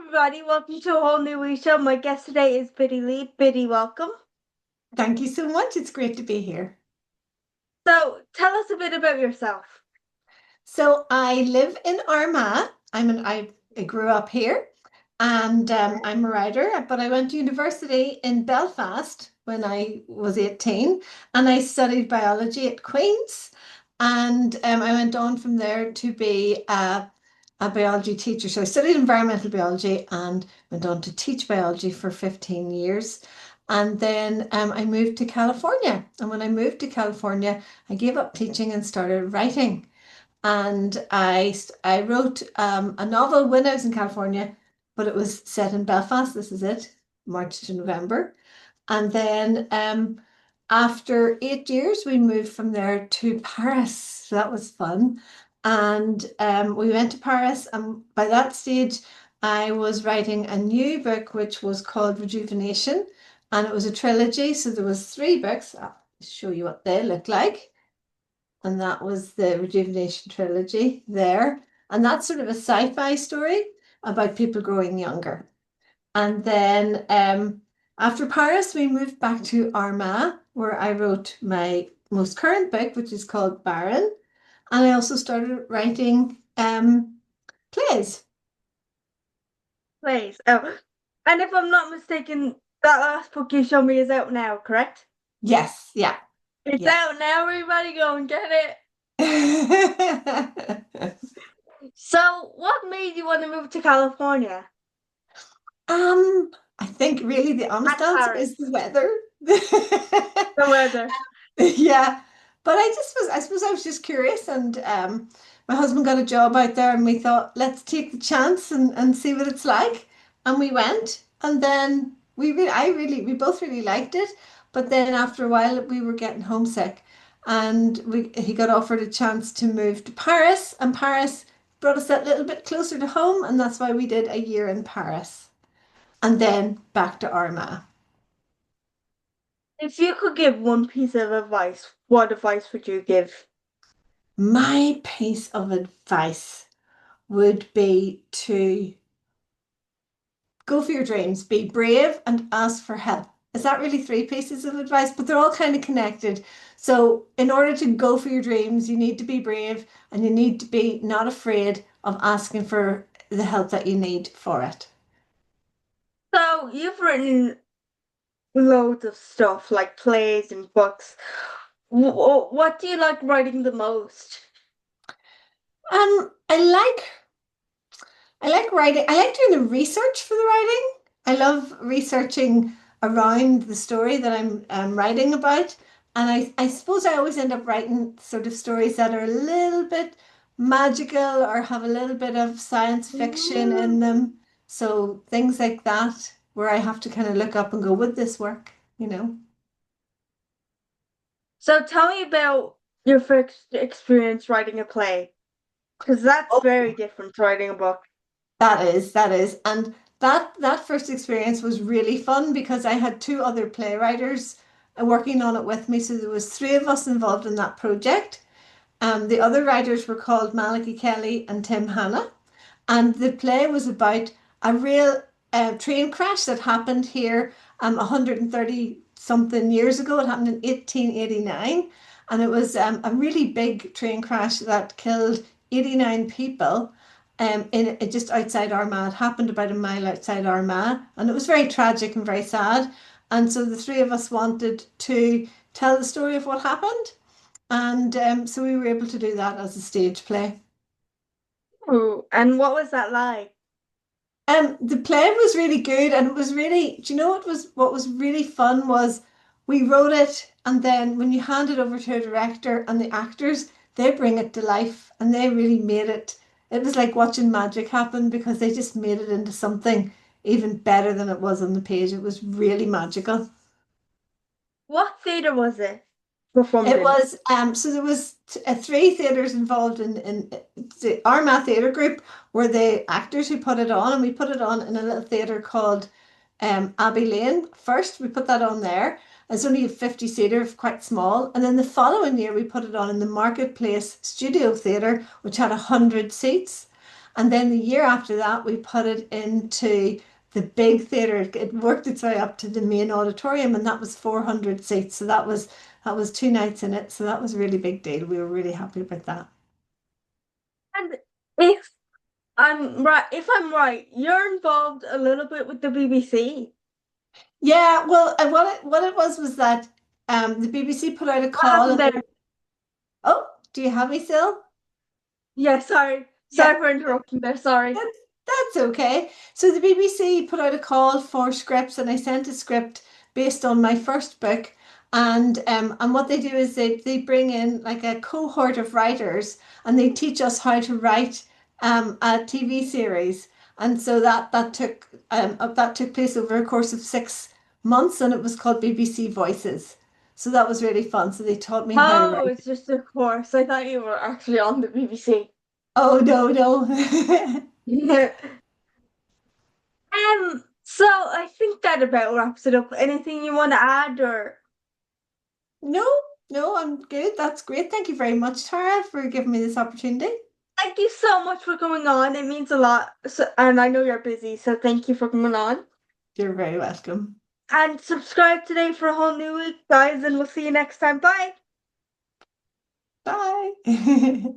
everybody, welcome to a whole new week show. My guest today is Biddy Lee. Biddy, welcome. Thank you so much. It's great to be here. So tell us a bit about yourself. So I live in Armagh. I grew up here and I'm a writer, but I went to university in Belfast when I was 18 and I studied biology at Queen's. And I went on from there to be a biology teacher. So I studied environmental biology and went on to teach biology for 15 years. And then I moved to California. And when I moved to California, I gave up teaching and started writing. And I wrote a novel when I was in California, but it was set in Belfast. This is it, March to November. And then after 8 years, we moved from there to Paris. So that was fun. And we went to Paris. And by that stage, I was writing a new book, which was called Rejuvenation. And it was a trilogy. So there was three books. I'll show you what they look like. And that was the Rejuvenation trilogy there. And that's sort of a sci-fi story about people growing younger. And then after Paris, we moved back to Armagh, where I wrote my most current book, which is called Baron. And I also started writing plays. Please. Oh, and if I'm not mistaken, that last book you showed me is out now, correct? Yes, yeah, It's yeah. out now, everybody go and get it. So, what made you want to move to California I think really the honest and answer is the Paris? weather. The weather. Yeah, but I suppose I was just curious, and my husband got a job out there, and we thought, let's take the chance and see what it's like. And we went, and then we both really liked it. But then after a while, we were getting homesick, and he got offered a chance to move to Paris, and Paris brought us that little bit closer to home, and that's why we did a year in Paris, and then back to Armagh. If you could give one piece of advice, what advice would you give? My piece of advice would be to go for your dreams, be brave, and ask for help. Is that really three pieces of advice? But they're all kind of connected. So, in order to go for your dreams, you need to be brave and you need to be not afraid of asking for the help that you need for it. So, you've written loads of stuff like plays and books. What do you like writing the most? Um, I like I like writing. I like doing the research for the writing. I love researching around the story that I'm writing about. And I suppose I always end up writing sort of stories that are a little bit magical or have a little bit of science fiction in Mm. them. So things like that, where I have to kind of look up and go, would this work? You know? So tell me about your first experience writing a play, because that's very different to writing a book. That is. And that first experience was really fun because I had two other playwriters working on it with me. So there was three of us involved in that project. The other writers were called Malachy Kelly and Tim Hanna. And the play was about a real train crash that happened here 130 something years ago. It happened in 1889. And it was a really big train crash that killed 89 people just outside Armagh. It happened about a mile outside Armagh. And it was very tragic and very sad. And so the three of us wanted to tell the story of what happened. And so we were able to do that as a stage play. Ooh, and what was that like? The play was really good, and it was really, do you know what was really fun was we wrote it, and then when you hand it over to a director and the actors, they bring it to life, and they really made it. It was like watching magic happen because they just made it into something even better than it was on the page. It was really magical. What theater was it performed It in? was so there was three theatres involved in the Armagh Theatre Group were the actors who put it on, and we put it on in a little theatre called Abbey Lane. First, we put that on there. It's only a 50 seater, quite small. And then the following year, we put it on in the Marketplace Studio Theatre, which had 100 seats. And then the year after that, we put it into the big theater. It worked its way up to the main auditorium, and that was 400 seats. So that was 2 nights in it. So that was a really big deal. We were really happy about that. And if if I'm right, you're involved a little bit with the BBC. Yeah, well, and what it was that the BBC put out a What call, happened and there? oh, do you have me still? Yeah, sorry. Yeah. Sorry for interrupting there, sorry. That's okay. So the BBC put out a call for scripts, and I sent a script based on my first book. And what they do is they bring in like a cohort of writers, and they teach us how to write a TV series. And so that took place over a course of 6 months, and it was called BBC Voices. So that was really fun. So they taught me how to Oh, write. it's just a course. I thought you were actually on the BBC. Oh no, no. So I think that about wraps it up. Anything you want to add or No, no, I'm good. That's great. Thank you very much, Tara, for giving me this opportunity. thank you so much for coming on. It means a lot. So, and I know you're busy, so thank you for coming on. You're very welcome. And subscribe today for a whole new week, guys, and we'll see you next time. Bye. Bye.